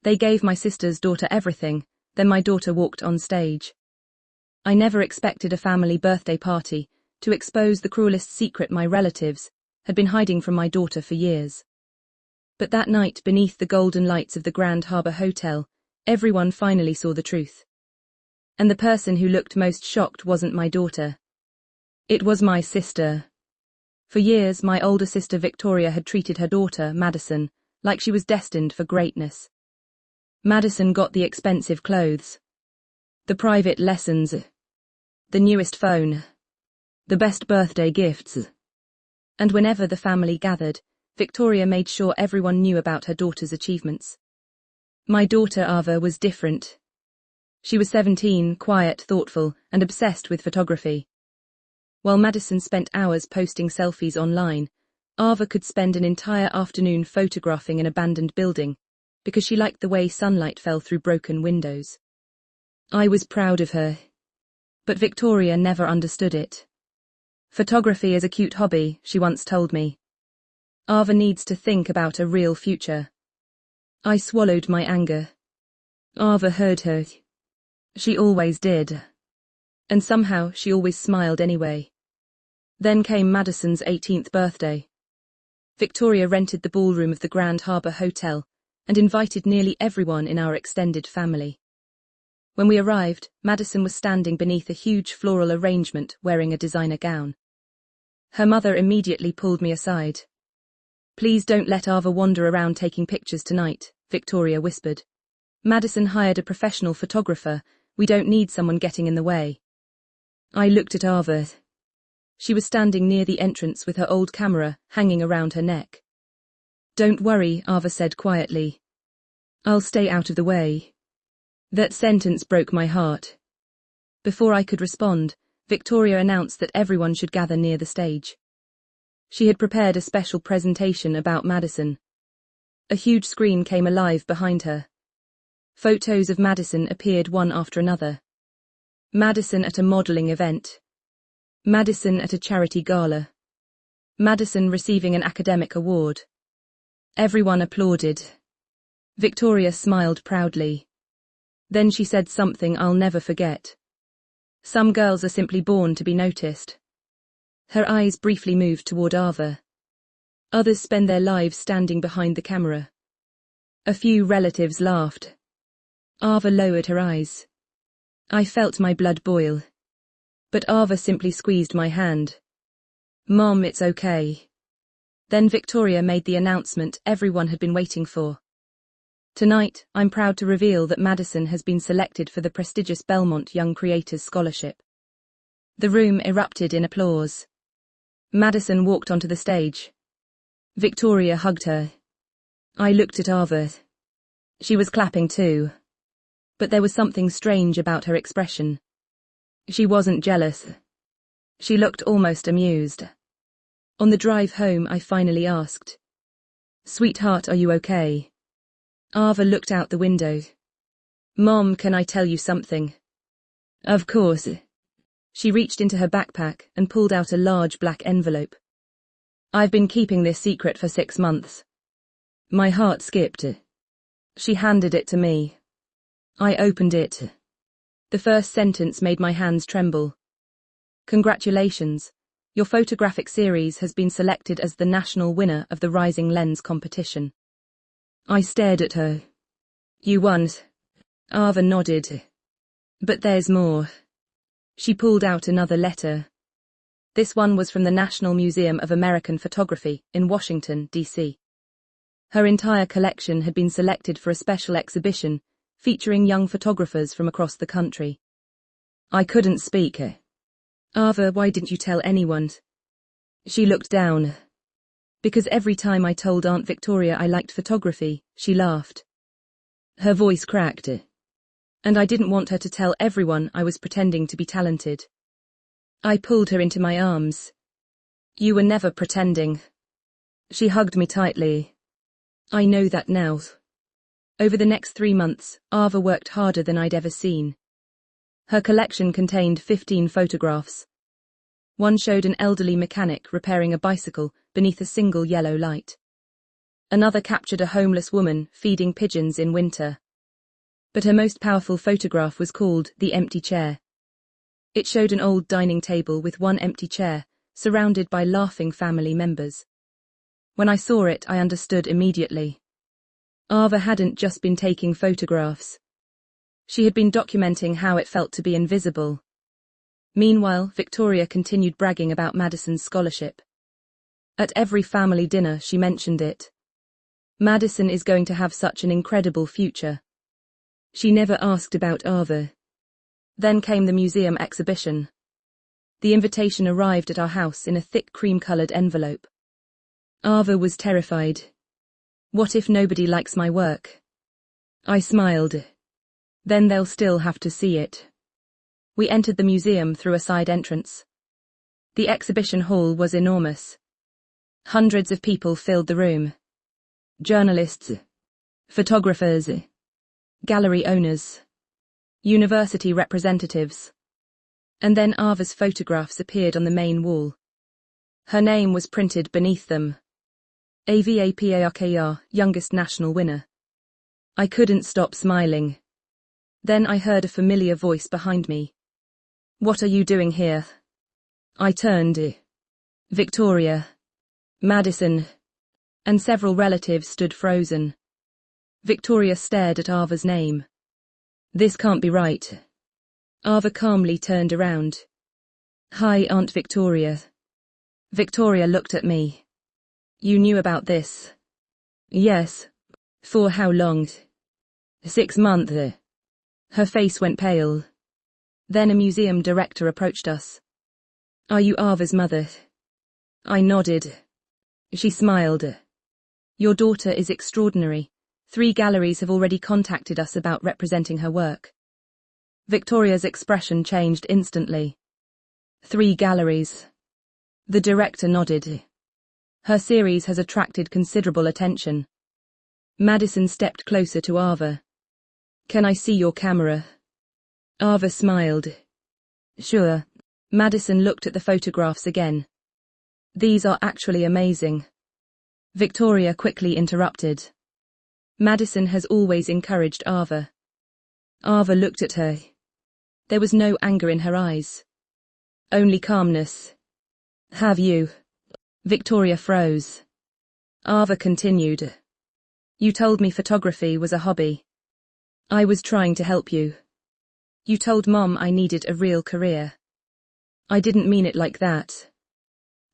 They gave my sister's daughter everything, then my daughter walked on stage. I never expected a family birthday party to expose the cruelest secret my relatives had been hiding from my daughter for years. But that night, beneath the golden lights of the Grand Harbour Hotel, everyone finally saw the truth. And the person who looked most shocked wasn't my daughter. It was my sister. For years, my older sister Victoria had treated her daughter, Madison, like she was destined for greatness. Madison got the expensive clothes, the private lessons, the newest phone, the best birthday gifts. And whenever the family gathered, Victoria made sure everyone knew about her daughter's achievements. My daughter Ava was different. She was 17, quiet, thoughtful, and obsessed with photography. While Madison spent hours posting selfies online, Ava could spend an entire afternoon photographing an abandoned building, because she liked the way sunlight fell through broken windows. I was proud of her. But Victoria never understood it. Photography is a cute hobby, she once told me. Ava needs to think about a real future. I swallowed my anger. Ava heard her. She always did. And somehow she always smiled anyway. Then came Madison's 18th birthday. Victoria rented the ballroom of the Grand Harbour Hotel and invited nearly everyone in our extended family. When we arrived, Madison was standing beneath a huge floral arrangement wearing a designer gown. Her mother immediately pulled me aside. "Please don't let Ava wander around taking pictures tonight," Victoria whispered. "Madison hired a professional photographer. We don't need someone getting in the way." I looked at Ava. She was standing near the entrance with her old camera hanging around her neck. "Don't worry," Ava said quietly. "I'll stay out of the way." That sentence broke my heart. Before I could respond, Victoria announced that everyone should gather near the stage. She had prepared a special presentation about Madison. A huge screen came alive behind her. Photos of Madison appeared one after another. Madison at a modeling event. Madison at a charity gala. Madison receiving an academic award. Everyone applauded. Victoria smiled proudly. Then she said something I'll never forget. "Some girls are simply born to be noticed." Her eyes briefly moved toward Ava. "Others spend their lives standing behind the camera." A few relatives laughed. Ava lowered her eyes. I felt my blood boil. But Ava simply squeezed my hand. "Mom, it's okay." Then Victoria made the announcement everyone had been waiting for. "Tonight, I'm proud to reveal that Madison has been selected for the prestigious Belmont Young Creators Scholarship." The room erupted in applause. Madison walked onto the stage. Victoria hugged her. I looked at Ava. She was clapping too. But there was something strange about her expression. She wasn't jealous. She looked almost amused. On the drive home, I finally asked, "Sweetheart, are you okay?" Ava looked out the window. "Mom, can I tell you something?" "Of course." She reached into her backpack and pulled out a large black envelope. "I've been keeping this secret for 6 months." My heart skipped. She handed it to me. I opened it. The first sentence made my hands tremble. "Congratulations. Your photographic series has been selected as the national winner of the Rising Lens competition." I stared at her. "You won." Ava nodded. "But there's more." She pulled out another letter. This one was from the National Museum of American Photography in Washington, D.C. Her entire collection had been selected for a special exhibition featuring young photographers from across the country. I couldn't speak. "Ava, why didn't you tell anyone?" She looked down. "Because every time I told Aunt Victoria I liked photography, she laughed." Her voice cracked. "And I didn't want her to tell everyone I was pretending to be talented." I pulled her into my arms. "You were never pretending." She hugged me tightly. "I know that now." Over the next 3 months, Ava worked harder than I'd ever seen. Her collection contained 15 photographs. One showed an elderly mechanic repairing a bicycle beneath a single yellow light. Another captured a homeless woman feeding pigeons in winter. But her most powerful photograph was called The Empty Chair. It showed an old dining table with one empty chair, surrounded by laughing family members. When I saw it, I understood immediately. Ava hadn't just been taking photographs. She had been documenting how it felt to be invisible. Meanwhile, Victoria continued bragging about Madison's scholarship. At every family dinner, she mentioned it. Madison is going to have such an incredible future. She never asked about Ava. Then came the museum exhibition. The invitation arrived at our house in a thick cream-colored envelope. Ava was terrified. What if nobody likes my work? I smiled. Then they'll still have to see it. We entered the museum through a side entrance. The exhibition hall was enormous. Hundreds of people filled the room. Journalists, photographers, gallery owners, university representatives. And then Ava's photographs appeared on the main wall. Her name was printed beneath them. AVAPARKR, youngest national winner. I couldn't stop smiling. Then I heard a familiar voice behind me. What are you doing here? I turned. Victoria, Madison, and several relatives stood frozen. Victoria stared at Ava's name. This can't be right. Ava calmly turned around. Hi, Aunt Victoria. Victoria looked at me. You knew about this? Yes. For how long? 6 months. Her face went pale. Then a museum director approached us. Are you Ava's mother? I nodded. She smiled. Your daughter is extraordinary. 3 galleries have already contacted us about representing her work. Victoria's expression changed instantly. 3 galleries. The director nodded. Her series has attracted considerable attention. Madison stepped closer to Ava. Can I see your camera? Ava smiled. Sure. Madison looked at the photographs again. These are actually amazing. Victoria quickly interrupted. Madison has always encouraged Ava. Ava looked at her. There was no anger in her eyes. Only calmness. Have you? Victoria froze. Ava continued. You told me photography was a hobby. I was trying to help you. You told Mom I needed a real career. I didn't mean it like that.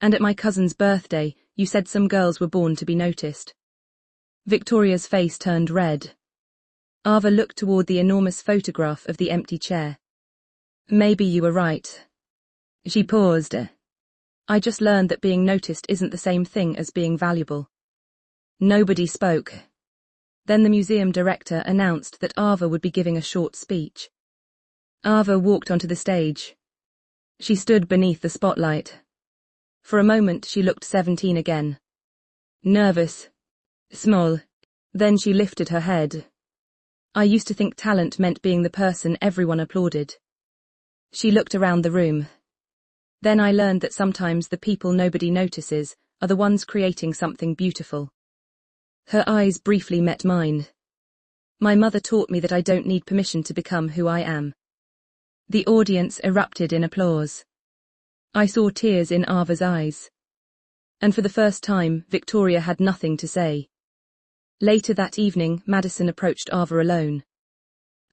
And at my cousin's birthday, you said some girls were born to be noticed. Victoria's face turned red. Ava looked toward the enormous photograph of the empty chair. Maybe you were right. She paused. I just learned that being noticed isn't the same thing as being valuable. Nobody spoke. Then the museum director announced that Ava would be giving a short speech. Ava walked onto the stage. She stood beneath the spotlight. For a moment she looked 17 again. Nervous. Small. Then she lifted her head. I used to think talent meant being the person everyone applauded. She looked around the room. Then I learned that sometimes the people nobody notices are the ones creating something beautiful. Her eyes briefly met mine. My mother taught me that I don't need permission to become who I am. The audience erupted in applause. I saw tears in Ava's eyes. And for the first time, Victoria had nothing to say. Later that evening, Madison approached Ava alone.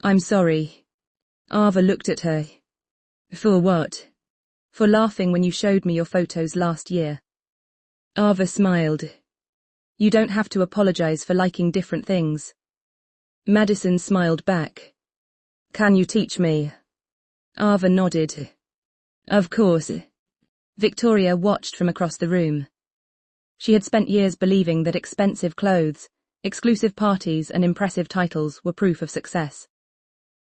I'm sorry. Ava looked at her. For what? For laughing when you showed me your photos last year. Ava smiled. You don't have to apologize for liking different things. Madison smiled back. Can you teach me? Ava nodded. Of course. Victoria watched from across the room. She had spent years believing that expensive clothes, exclusive parties and impressive titles were proof of success.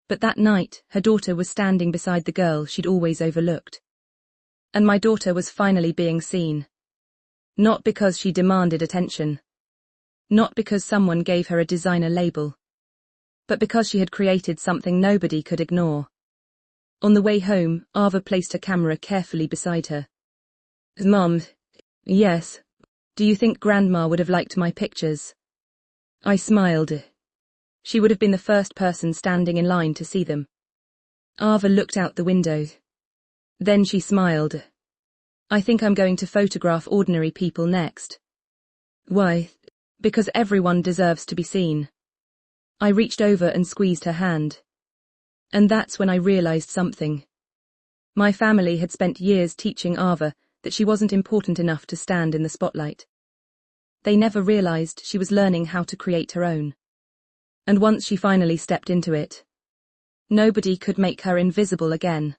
But that night, her daughter was standing beside the girl she'd always overlooked. And my daughter was finally being seen. Not because she demanded attention. Not because someone gave her a designer label. But because she had created something nobody could ignore. On the way home, Ava placed her camera carefully beside her. Mom. Yes. Do you think Grandma would have liked my pictures? I smiled. She would have been the first person standing in line to see them. Ava looked out the window. Then she smiled. I think I'm going to photograph ordinary people next. Why? Because everyone deserves to be seen. I reached over and squeezed her hand. And that's when I realized something. My family had spent years teaching Ava that she wasn't important enough to stand in the spotlight. They never realized she was learning how to create her own. And once she finally stepped into it, nobody could make her invisible again.